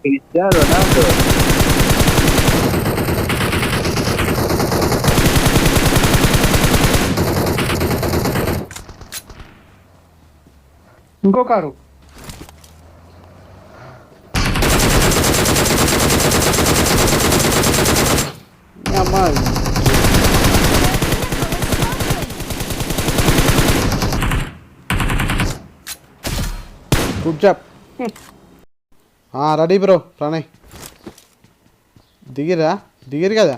Cristiano Ronaldo. ఇంకో car. అమ్మా good job. Ready bro Pranay దిగిరు కదా.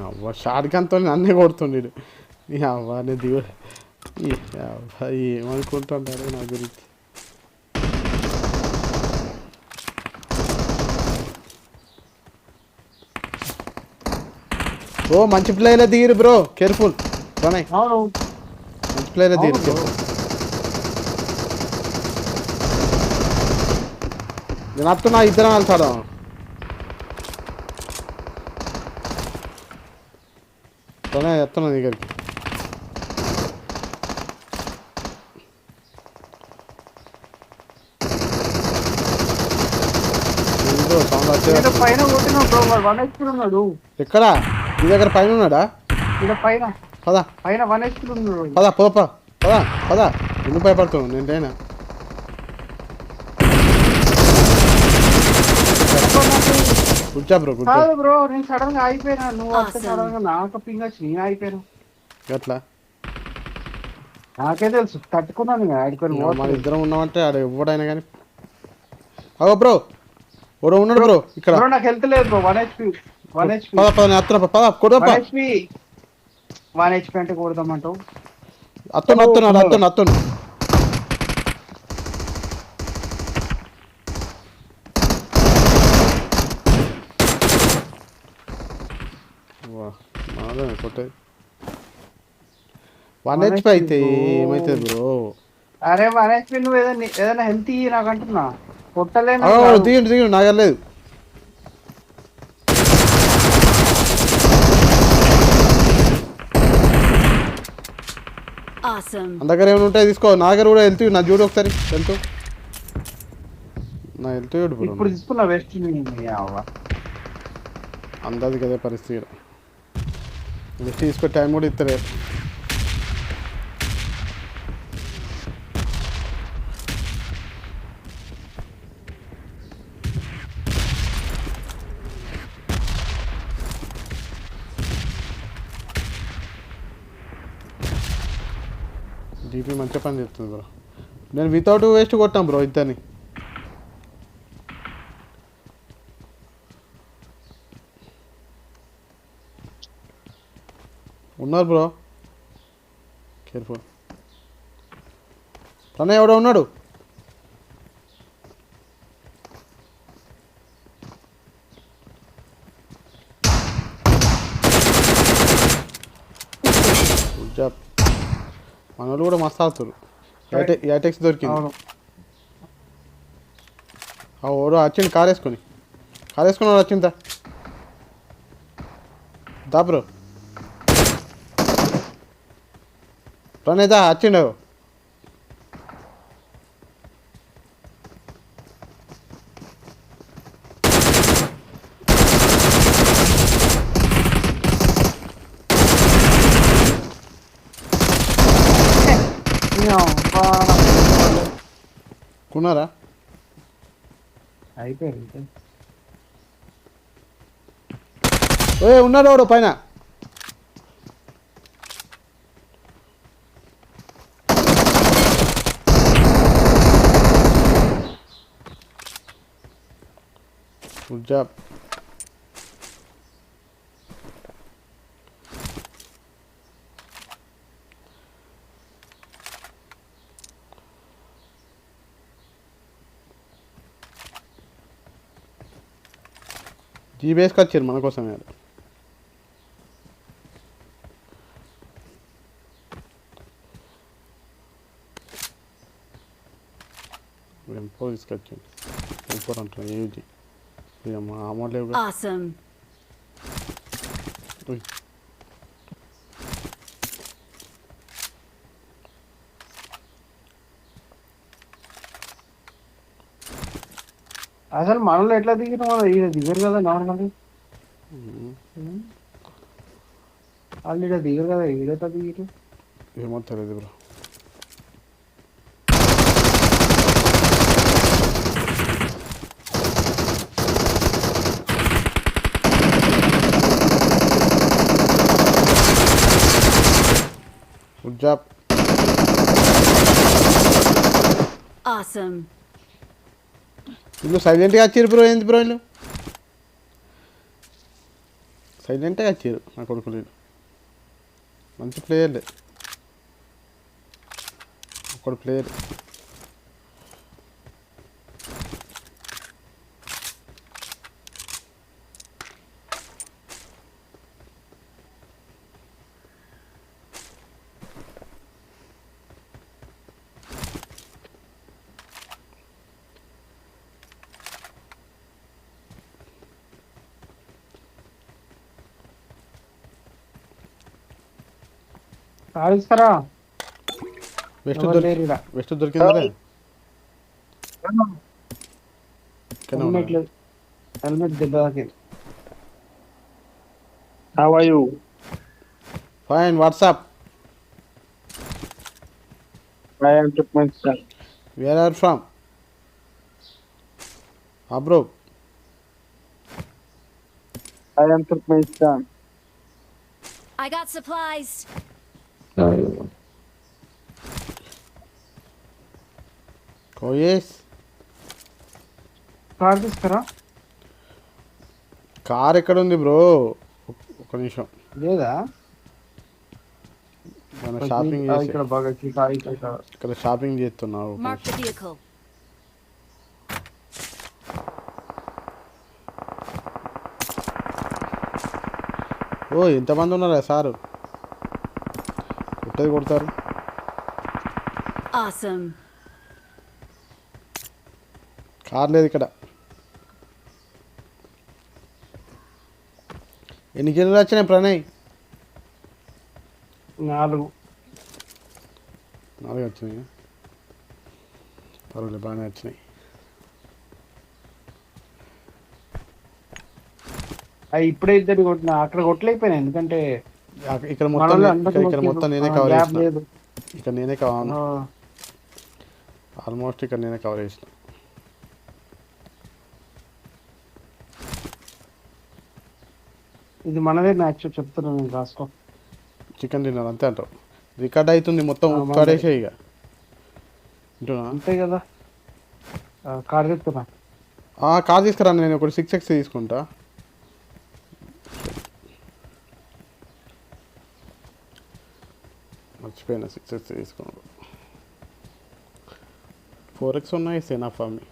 అవ్వ షార్ట్ గన్తో అన్నీ కొడుతుండీడు. అవ్వ నేను దిగు ఏమనుకుంటుంటారు నా గురించి. ఓ మంచి ప్లేయర్లో దిగిరు బ్రో, కేర్ఫుల్ ప్రణయ్. మంచి ప్లేయర్లో దిగిరు కేర్ఫుల్. నేను వస్తున్నా, ఇద్దరం వెళ్తాడు. ప్రణయ్ వస్తున్నా దగ్గరికి. పైన కొట్టినా బ్రో, 1 HP ఉన్నాడు. ఎక్కడ నీ దగ్గర పైన ఉన్నాడా? పైన పదా పైన 1 HP ఉన్నాడు. పదా పదా ఎందుకు భయపడుతున్నావు? నేనేనా good job bro, good job. Bro నేను సడన్ గా అయిపోయినా, నువ్వు వస్తే సడన్ గా నాకు పింగ్ వచ్చి నేను అయిపోయాను. ఎట్లా? నాకే తెలుసు, తట్టుకున్నాను మన ఇద్దరం ఉన్నామంటే ఆడ ఎవడైనా కానీ. అగో బ్రో ఎవడో ఉన్నాడు బ్రో ఇక్కడ. నాకు హెల్త్ లేదు బ్రో. 1 HP నేను అత్తున్నా కొడదాం. 1 HP అంటే కొడదామంటావు? అత్తున్నా. కొట్టేది 1 HP అయితే ఏమైతుంది బ్రో? అరే 1 HP నువ్వు ఏదైనా హెల్త్ ఇయ్యి నాకు అంటున్నా. కొట్టలేను. దిగండి నాకు లేదు. దగ్గర ఏమైనా ఉంటాయి తీసుకో. నా దగ్గర కూడా వెళ్తూ నా చూడు ఒకసారి వెళ్తూ నా వెళ్తూ చూడు బ్రో. ఇప్పుడు తీసుకున్నా వెస్ట్. అందరిది కదే పరిస్థితి. నెక్స్ట్ తీసుకో, టైం కూడా ఇస్తారు. డీపీ మంచిగా పని చేస్తుంది బ్రో. నేను వితౌట్ వేస్ట్ కొట్టాం బ్రో ఇద్దరిని. ఉన్నారు బ్రో, కేర్ఫుల్. ప్రణయ్ ఎవడో ఉన్నాడు. Good job. మన వాళ్ళు కూడా మస్తు ఆడుతారు. యాటెక్స్ దొరికింది. ఓడో వచ్చింది కార్ వేసుకొని వాడు వచ్చిందా. దా బ్రో ప్రణయ్ దా వచ్చిండు. కొన్నారా? అయిపోయింది. ఉన్నాడు వాడు పైన. Good job. జీబీఎస్కి వచ్చారు మన కోసమే. ఎంపో తీసుకొచ్చాను. ఎంపో అంటాను ఏజీ అమౌంట్ లేవు. ఉయ్. అసలు మనలో ఎట్లా దిగిన వాళ్ళు ఈడ దిగరు కదా నార్మల్. వాళ్ళు ఈడ దిగరు కదా, ఈడెట్లా దిగిరు? ఏమో తెలియదు బ్రో. Good job. Awesome. వీళ్ళు సైలెంట్గా వచ్చారు బ్రో. ఏంది బ్రో వీళ్ళు సైలెంట్గా వచ్చారు నా కొడుకులు. వీళ్ళు మంచి ప్లేయర్లే. ఒకడు ప్లేయర్. కాల్స్తారా? వెస్ట్ ఎవరు లేరు ఈడ. వెస్ట్ దొరికిందా? హెల్మెట్ లేదు, హెల్మెట్ దెబ్బ తాకింది. How are you? Fine. What's up. I am Turkmenistan. Where are from? Bro I am Turkmenistan. I got supplies. కోయేస్. కార్ తీసుకురా. కార్ ఎక్కడ ఉంది బ్రో? ఒక నిమిషం. లేదా మన షాపింగ్ ఆ, చేసి ఇక్కడ బాగా ఇక్కడ షాపింగ్ చేస్తున్నావు. Mark the vehicle. ఓ ఎంతమంది ఉన్నారా సారు? కొట్టేది కొడతారు. Awesome. కార్ లేదు ఇక్కడ. ఎన్ని కిలోలు వచ్చినాయి ప్రణయ్? 4. 4 వచ్చినాయి. పర్వాలేదు, బాగానే వచ్చినాయి. అవి ఇప్పుడే ఇద్దరు కొట్టిన, అక్కడ కొట్టలేకపోయినా ఎందుకంటే ఇక్కడ మొత్తం మనలో అందరికీ ఇక్కడ మొత్తం నేనే ఆ, కవర్ గ్యాప్ చేసిన. లేదు. ఇక్కడ నేనే కవర్ ఆ, ఆల్మోస్ట్ ఇక్కడ నేనే కవర్ చేసిన. ఇది మనదే మ్యాచ్ చెప్తున్నా నేను, రాసుకో. చికెన్ డిన్నర్ అంతే అంటావు. రికార్డ్ అవుతుంది మొత్తం. ఆ, ఉక్కాడేసే ఇక వింటున్నా. అంతే కదా. కార్ చెప్తున్నా. కార్ తీసుకురా. నేను ఒకటి 6X తీసుకుంటా. మర్చిపోయినా 6X తీసుకున్నాడు. 4X ఉన్నాయి. సేనా ఫామి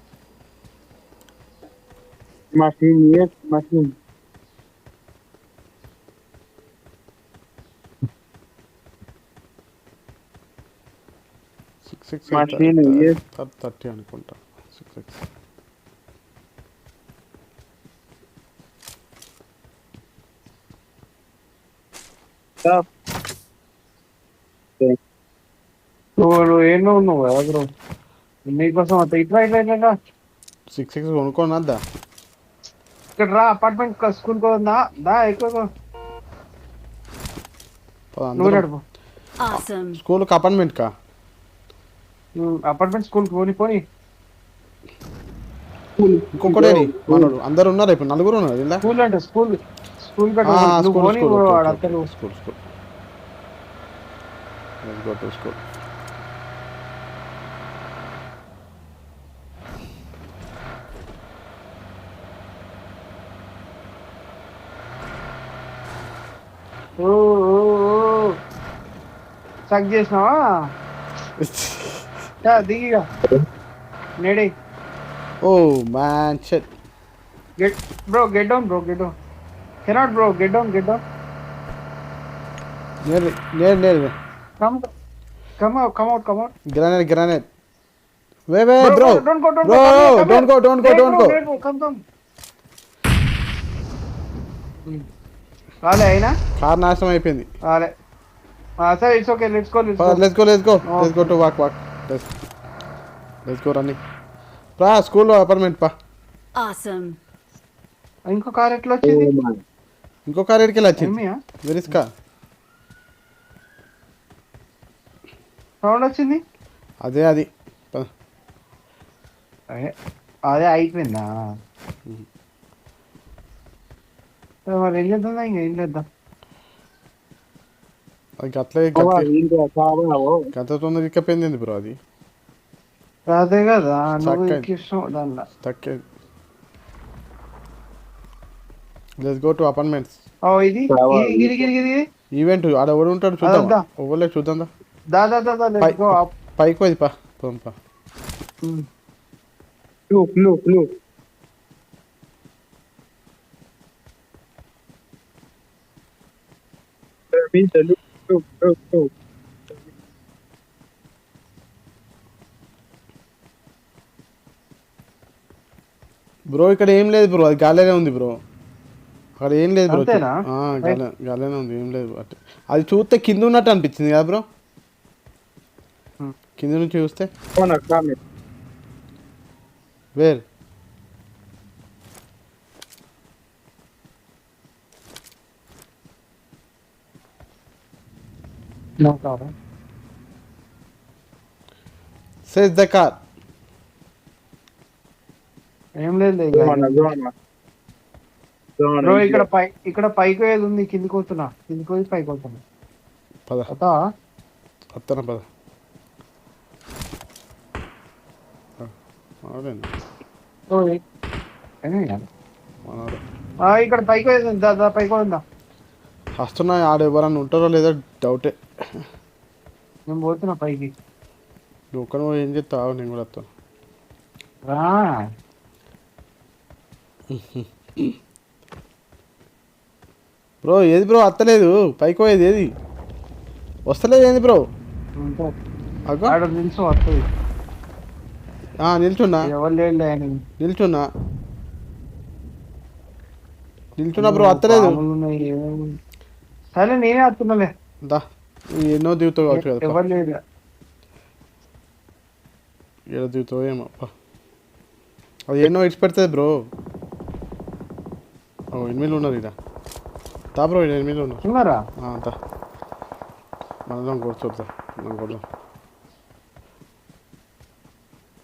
Machine, yes, machine. Machine, yes. 30 అనుకుంటా. 6X Stop. నువ్వు ఏమో ఉన్నావు కదా బ్రో, నీకోసం అంత ఇట్లా ఇట్లా ఇట్లా 6X కొనుక్కోని వద్దా? ఇక్కడ రా, అపార్ట్మెంట్ స్కూల్ కోదా దా, ఎక్కువ నువ్వు నడుపు. Awesome. స్కూల్కి అపార్ట్మెంట్కా? అపార్ట్మెంట్ స్కూల్ పోని పోని. ఇంకొకటి మనోడు అందరు ఉన్నారు. ఇప్పుడు 4 ఉన్నారు ఇలా. స్కూల్ అంటే స్కూల్ స్కూల్ నువ్వు పోని వాడంతా school Let's go to school. సక్ చేసినావా? దిగిగా నేడే. Oh man shit. Get bro, get down bro, get down. Cannot bro, get down, get down. నేర్ Come out. Grenade. Wait, bro. Don't go. Bro, don't go. Come. రాలే అయినా car నాశనం అయిపోయింది. రాలే సరే it's okay let's go let's go to walk let's go running రా స్కూల్లో apartment పా. Awesome. ఇంకో కార్ ఎట్లా వచ్చింది ఇంకో కార్ ఎడికి వెళ్ళి వచ్చింది ఏమియా వెరిస్కా సౌండ్ వచ్చింది అదే అది పద. అదే అయిపోయిందా మరి ఏం చేద్దాం ఇంకా ఏం చేద్దాం అది అట్లే గత తొందర ఇక్కపోయింది బ్రో అది అదే కదా నువ్వు చక్కగా. ఎక్కిస్తావు దానిలో తక్కే. Let's go to apartments. ఓ ఇది గిరి గిరి గిరి ఈవెంట్ ఆడ ఎవడు ఉంటాడు చూద్దాం. ఎవరు చూద్దాం దా దా దా దా లెట్స్ గో అప్ పైకి పోయి పా పంపా. Look. Look. బ్రో ఇక్కడ ఏం లేదు బ్రో అది గాలిలోనే ఉంది బ్రో అక్కడ ఏం లేదు బ్రో. అంతేనా? గాలిలోనే ఉంది ఏం లేదు అట్లా. అది చూస్తే కింద ఉన్నట్టు అనిపించింది కదా బ్రో కింద నుంచి చూస్తే. Where no problem says the car. ఏం లేదు బ్రో ఇక్కడ పైకి పోయేది ఉంది కిందికి పోతున్నా కిందికి పోయి పైకి పోతున్నా పద అతా వస్తాను పద. అవునండి మనోడు ఇక్కడ పైకి పోయేది ఉంది దా పైకి పోతుందా వస్తున్నా ఆడ ఎవరన్నా ఉంటారో లేదో డౌటే. నేను పోతున్నా పైకి నువ్వు ఒక్క నువ్వు ఏం చెప్తావు నేను కూడా వస్తాను. రా బ్రో ఏది బ్రో వస్తలేదు పైకి పోయేది ఏది వస్తలేదు ఏంది బ్రో. అగో ఆడ నిల్చో వస్తుంది నిల్చున్నా ఎవరు లేదు ఆయన నిల్చున్నా బ్రో వస్తలేదు. సరే నేనే వస్తున్నాలే దా ఎన్నో దిగుతావు కావచ్చు కదా ఎవరు లేదు ఏదో దిగుతావు ఏమో అది ఎన్నో ఇడిచి పెడుతుంది బ్రో. ఎనిమిది ఉన్నారు ఇక తా బ్రో ఇక్కడ ఎనిమిది ఉన్నారు ఉన్నారా తా మనం కొడుతుందా మనం కొడదాం.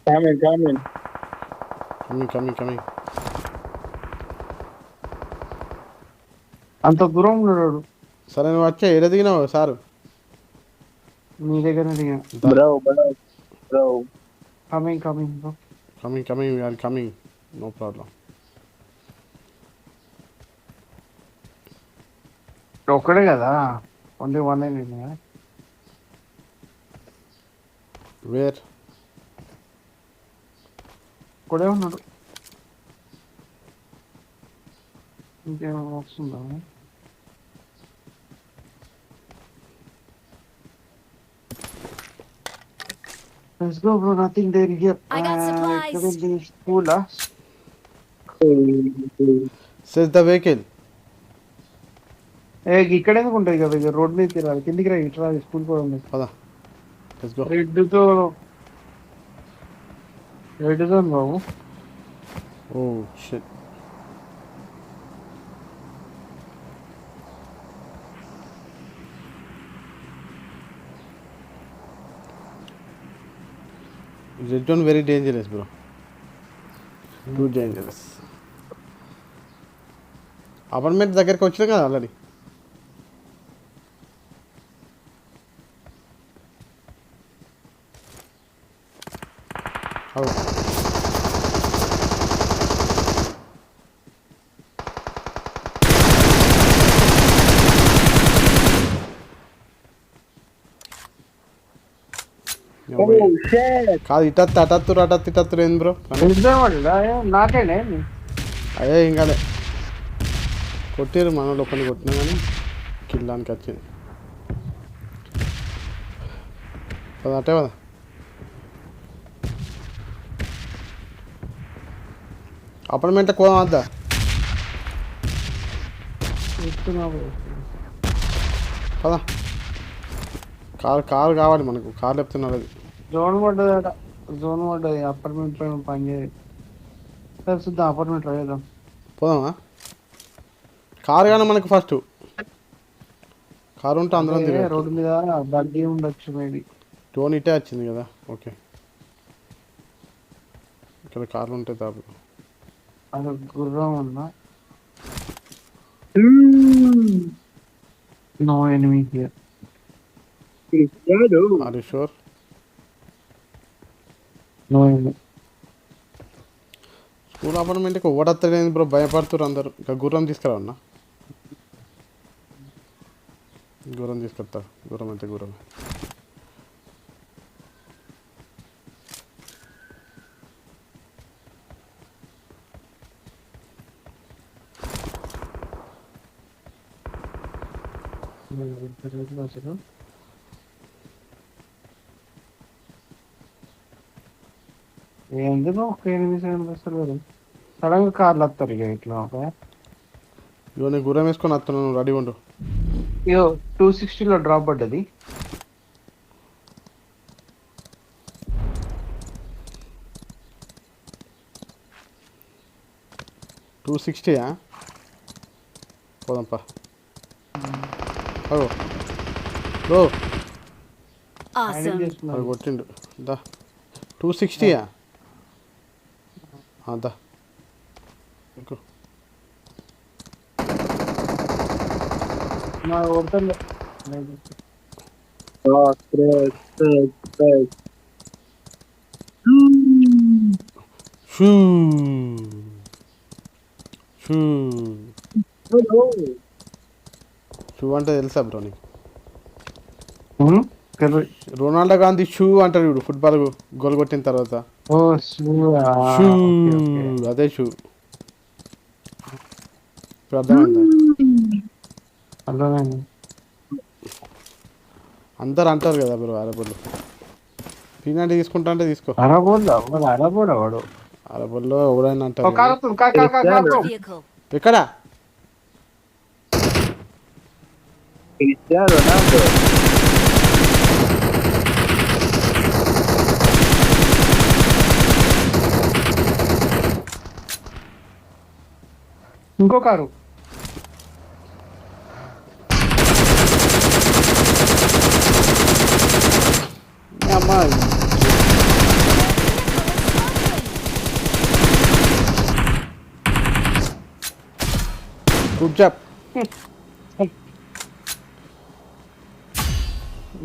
కమింగ్ అంత దూరం ఉన్నాడు సరే నువ్వు వచ్చా ఏడ దిగినావు సారు నీ దగ్గర దిగా Bro. Coming bro coming no problem. ఒక్కడే కదా ఓన్లీ వన్ అయినా వేర్ ఒక్కడే ఉన్నాడు ఇంకేమో వస్తుందా Let's go bro, nothing there here. I got supplies. School says the vehicle. ఇక్కడ ఎందుకు ఉంటుంది కదా రోడ్ మీదకి రాదు కిందికి రా ఇట్లా స్కూల్ కూడా ఉంది పద లెట్స్ గో. రెడ్తో బాబు oh shit red zone very dangerous bro too dangerous. Apartment దగ్గరికి వచ్చినా కదా ఆల్రెడీ. కాదు అటత్తురు ఏంది బ్రో నాకేనే అదే ఇంకా కొట్టారు మనోళ్ళు ఒక్కరిని కొట్టినా కానీ కిల్లానికి వచ్చింది. అటే కదా అపార్ట్మెంట్ కోదాం వద్దా చూస్తున్నా bro. పదా కారు కావాలి మనకు, కారు చెప్తున్నారు అది. జోన్ పడ్డదట, జోన్ పడ్డది. అపార్ట్మెంట్ పైన పని చేయదు. సరే చూద్దాం, అపార్ట్మెంట్ ట్రై చేద్దాం. పోదామా? కారు కానీ మనకు ఫస్ట్ కారు ఉంటే అందరం అదే తిరగచ్చు. రోడ్డు మీద బగ్గి ఉండొచ్చు మేబీ. టోన్ ఇటే వచ్చింది కదా, ఓకే. ఇక్కడ కార్లు ఉంటాయి తాపు. అది గుర్రం ఉందా? No enemy here. Are you sure? No enemy. School అపార్ట్మెంట్కి ఓడత్తలేదు బ్రో, భయపడుతున్నారు అందరు. ఇంకా గుర్రం తీసుకురావన్నా? గుర్రం తీసుకొస్తా. గుర్రం అయితే గుర్రం. ఎందుకు ఒక ఎనిమిది అసలు సడన్ గా కార్లు వస్తారు ఇక ఇట్లా. ఇగో నేను గుర్రం వేసుకొని వస్తున్నాను, రెడీ ఉండు. ఇయో 260లో డ్రాప్ పడ్డది. $260 పోదాంపా. అగో బ్రో, Awesome. అది కొట్టిండు. దా 260 దా ఇంకో నా కొడుతుండే. షూ షూ షూ అంటే తెలుసా బ్రో నీకు? రొనాల్డో గాంధీ షూ అంటారు చూడు, ఫుట్బాల్ గోల్ కొట్టిన తర్వాత. ఓ షూ, అదే షూ. ఇప్పుడు అర్థమైందా? అర్థమైంది. అందరు అంటారు కదా బ్రో అరబోళ్ళు. పీనాటి తీసుకుంటా అంటే తీసుకో. అరబోడా వాడు. అరబోల్లో ఎవరైనా అంటారు. Vehicle. ఎక్కడ? ఇంకో కారు. అమ్మా గుడ్ జాబ్.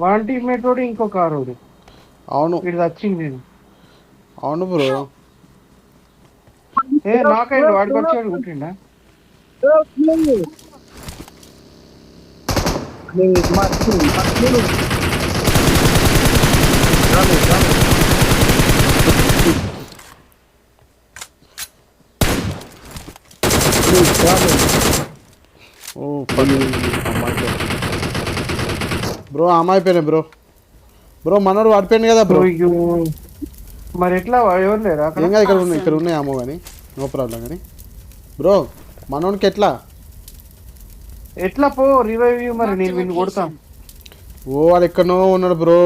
వన్ టీమ్మేట్ తోటి ఇంకో కారు. అవును ఇది వచ్చింది. నేను అవును బ్రో. నాకైంది, వాడికి వచ్చాడు కుట్టిండా. ఓ బ్రో అమ్మాయి పేరే బ్రో. బ్రో మనోడు వాడిపోయింది కదా బ్రో. మరి ఎట్లా ఎవరు లేరు అక్కడ? ఏం కాదు, ఇక్కడ ఉన్నాయి అమ్మో కానీ నో ప్రాబ్లం. కానీ బ్రో మనోడికి ఎట్లా పో రివైవ్. మరి నేను వీడిని కొడతాం. ఓ వాడు ఎక్కడనో ఉన్నాడు బ్రో.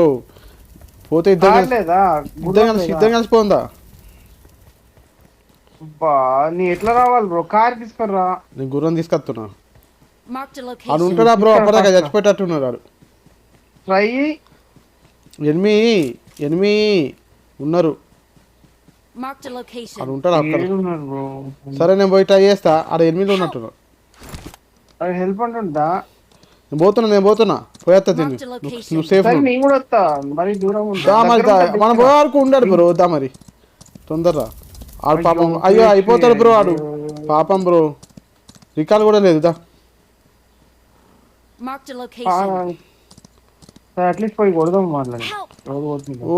పోతే ఇద్దరు కలిసిపోందా? నీ ఎట్లా రావాలి బ్రో? కార్ తీసుకొని రా. నేను గుర్రం తీసుకొస్తున్నా. Marked a అది location. ఉంటాడా బ్రో? అప్పటిదాకా చచ్చిపోయేటట్టున్నాడు వాడు. ట్రై. ఎనిమిది ఉన్నారు. Marked a location. అది ఉంటాడు అక్కడ. ఏడున్నారు బ్రో? సరే నేను పోయి ట్రై చేస్తా. ఆడ 8 ఉన్నట్టున్నాడు. అది హెల్ప్ అంటుందా? నేను పోతున్నా పోయేస్తా తిని. నువ్వు సేఫ్. సరే నేను కూడా వస్తా. మరి దూరం దా మరి మనం పోయే వరకు ఉండాడు బ్రో. వద్దా మరి తొందరరా. ఆడు పాపం అయ్యో అయిపోతాడు బ్రో. ఆడు పాపం బ్రో, రికాల్ కూడా లేదు. దా Marked a location. అట్లీస్ట్ పోయి కొడదాం. మాట్లాడి oh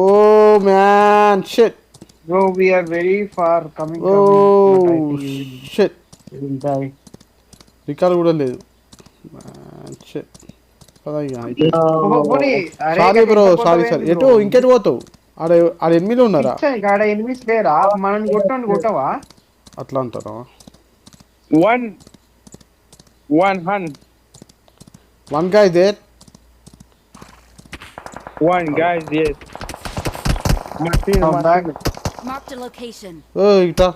man shit bro, we are very far coming. Oh shit, recall కూడా లేదు. Shit sorry bro, sorry. ఎటు ఇంకెటు పోతావు? ఆడ 8 ఉన్నారా? ఆడ ఎనిమిస్ లేరా? మనం కొట్టవా? అట్లా అంటారా? One hand. One guy there. One guys, yes. Martin, Come back. Marked a location. ఓ ఇటా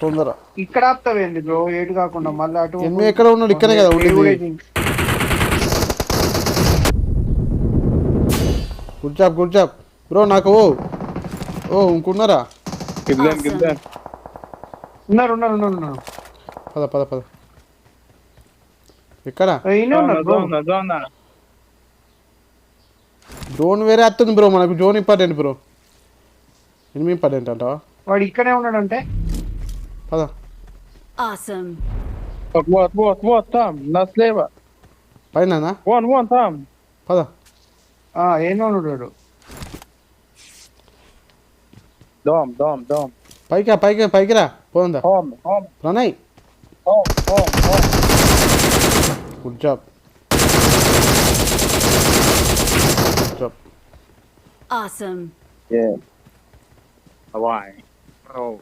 తొందర ఇక్కడ ఆపుతావేంది బ్రో ఏటు కాకుండా మళ్ళీ అటు ఎనిమిది ఎక్కడ ఉన్నాడు? ఇక్కడే కదా ఉండేది. Good job bro. నాకు ఇంకున్నారా? Give them. ఉన్నారు పద ఎక్కడ? ఈయనే ఉన్నారు బ్రో. Zona. డ్రోన్ వేరే వస్తుంది బ్రో. మనకు డ్రోన్ ఇంపార్టెంట్ బ్రో. ఎనిమిది ఇంపార్టెంట్ అంటావా? వాడు ఇక్కడే ఉన్నాడంటే పద. Awesome. What, Tom? Na sleva. పైన One, Tom. పద. ఏమో ఉన్నాడు వాడు. Dom. పైకి రా పోందా. Home. Pranay Home. Good job. Awesome. Yeah. Hawaii. Oh.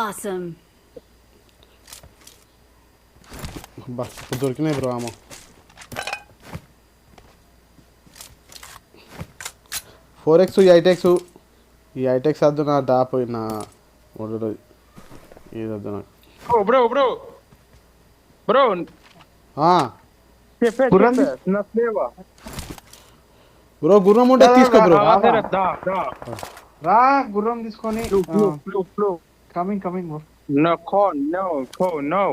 Awesome. Bus దొరికినాయి బ్రో ఆమో. 4x 8x ఈ 8x వద్దు నా దాపోయిన ఒడడు ఇది వద్దు నాకు. Oh, bro. Guram? Na sleva. Bro గుర్రం ఉంటే తీసుకో బ్రో. Da. రా గుర్రం తీసుకొని Flu. Coming bro. No con, no.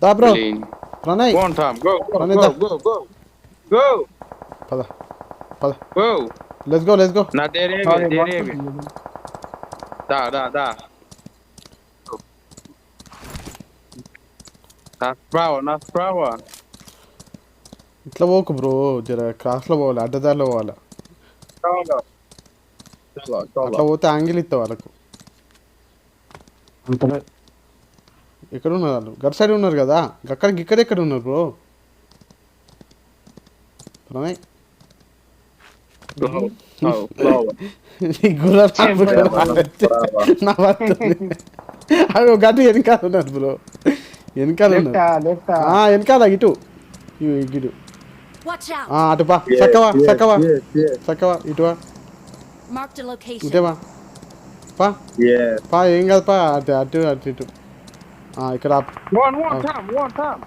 దా bro. Clean. Pranay One time. Go. Anita. పద Go. Let's go. Na derevi. Da. Nas prawa. ఇట్లా పోకు బ్రో. జర క్రాస్లో పోవాలి, అడ్డదారిలో పోవాలి. అట్లా పోతే యాంగిల్ ఇస్తావు వాళ్ళకు. ఎక్కడ ఉన్నారు వాళ్ళు? గట్ సైడ్ ఉన్నారు కదా. ఇక్కడెక్కడ ఉన్నారు బ్రో? ప్రణయ్ నా అవి గట్టు వెనకాల ఉన్నారు బ్రో. వెనకాల ఉన్నారు. వెనకాల ఇటు Watch out. అటు పా. చక్కవా ఇటువా. Marked a location. ఇటేవా పా. ఏం కాదు పా. అటు ఇటు. ఇక్కడ One time.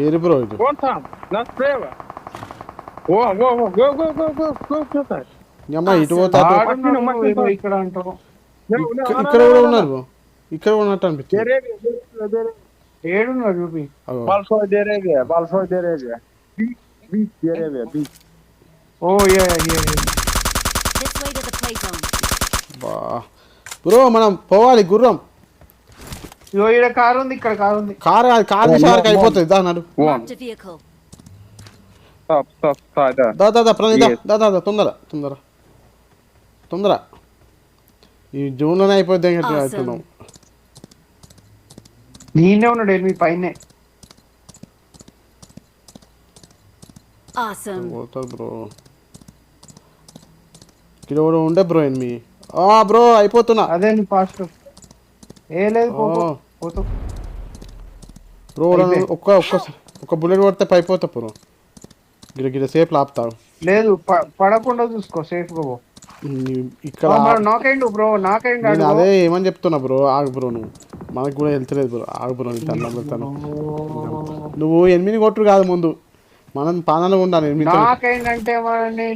ఏరి బ్రో ఇది. One time. Nas prawa. Whoa. Go. అమ్మా ఇటు పోతా. ఇక్కడ అంటావు. ఇక్కడ కూడా ఉన్నారు బ్రో. ఇక్కడ ఉన్నట్టు అనిపించింది. Derevi. ఏడున్నారు చూపి. Balsoy derevi. Beach derevi. Oh yeah. This way to the play zone. బా బ్రో మనం పోవాలి గుర్రం. ఇక్కడ కారు ఉంది. కారు తీసేవారికి అయిపోతుంది. దా నడు. Marked a vehicle. Stop. దా ప్రణయ్ దా తొందర. ఈ జూన్లోనే అయిపోద్ది. అవుతున్నాం. నేనే ఉన్నాడు ఎనిమిది పైనే. Awesome. పోతుంది బ్రో. ఇక్కడ కూడా ఉండే బ్రో ఎనిమిది. బ్రో అయిపోతున్నా. అదే నీ ఫాస్ట్. లేదు పోతావు బ్రో. ఒక్క బుల్లెట్ కొడితే పైపోతా బ్రో. గిడ సేఫ్ లాపుతావు. లేదు పడకుండా చూసుకో. సేఫ్ గా పో. ఇక్కడ నాకైండు బ్రో. నేను అదే ఏమని చెప్తున్నా బ్రో. ఆగు బ్రో. నువ్వు మనకు కూడా వెళ్తలేదు బ్రో. ఆగు బ్రో. నీ తల్లం పెడతాను. నువ్వు 8 కొట్టుడు కాదు ముందు. మనం పానాలు ఉండాలి. నాకైందంటే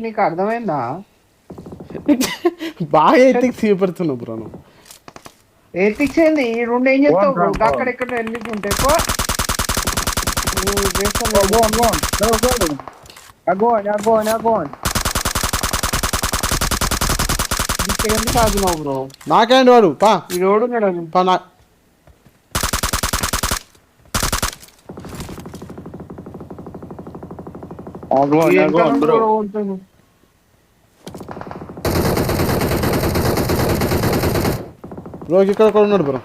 నీకు అర్థమైందా? బాగా ఎత్తికి చూపెడుతున్నావు బ్రో. నువ్వు ఎత్తిక్స్ ఏంది? ఈ రెండు ఏం చేస్తావు బ్రో? అక్కడెక్కడ ఎన్నిక ఉంటాయి. Agora. ఎందుకు ఆగున్నావు బ్రో? నాకేంటి వాడు పా. ఈ రోడ్డు ఉన్నాడు. పా నా Agora, bro. బ్రో ఇక్కడ ఉన్నాడు బ్రో.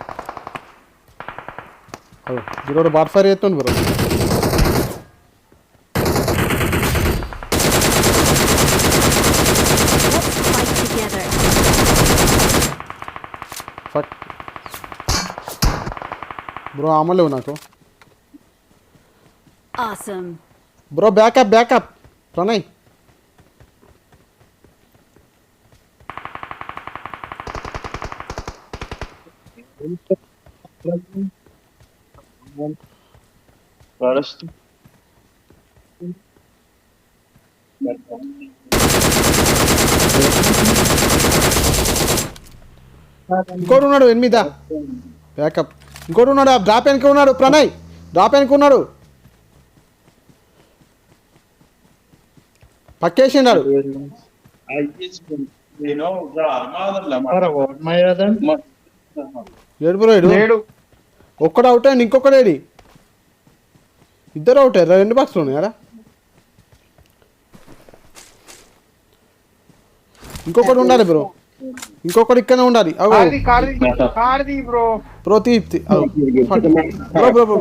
జీరోడు బాట్ ఫైర్ చేస్తుంది బ్రో. బ్రో అమ్మలేవు నాకు Awesome. Bro backup Pranay First. ఇంకోటి ఉన్నాడు ఎనిమిదా బ్యాకప్ ఇంకోటి ఉన్నాడు డ్రాప్ వెనక ఉన్నాడు ప్రణయ్ డ్రాప్ వెనక ఉన్నాడు పక్కేసిండాడు Para o Mayadan. ఏడు బ్రో ఏడు లేడు ఒక్కడు అవుట్ అండి ఇంకొకడు ఏడి ఇద్దరు అవుట్ అయ్యారు 2 బాక్స్లు ఉన్నాయి కదా ఇంకొకటి ఉండాలి బ్రో ఇంకొకటి ఇక్కడనే ఉండాలి అగో కార్ది బ్రో బ్రో తీ అగో. బ్రో బ్రో బ్రో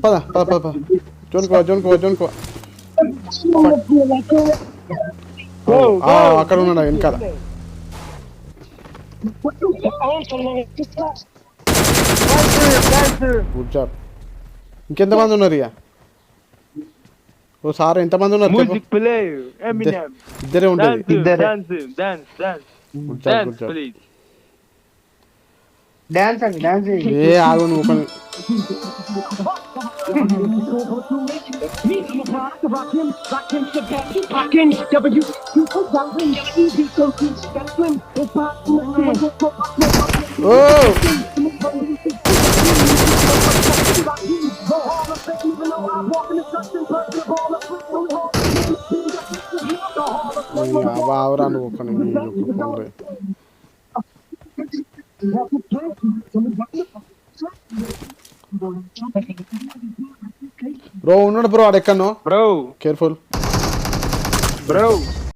పద పద పద పద జోన్కో అక్కడ ఉన్నాడు వెనకాల గుడ్ జాబ్ ఇంకెంతమంది ఉన్నారు ఇక ఓ సార్ ఎంతమంది ఉన్నారు చెప్పు. Music play, Eminem. ఇద్దరే ఉండేది Dance. Good job Dance, good job please. Dance అండి డాన్స్ ఏ ఆగు నువ్వు ఒక ఓ బావరా నువ్వు ఒక బ్రో ఉన్నాడు బ్రో ఆడెక్కడో Bro, కేర్ఫుల్ bro.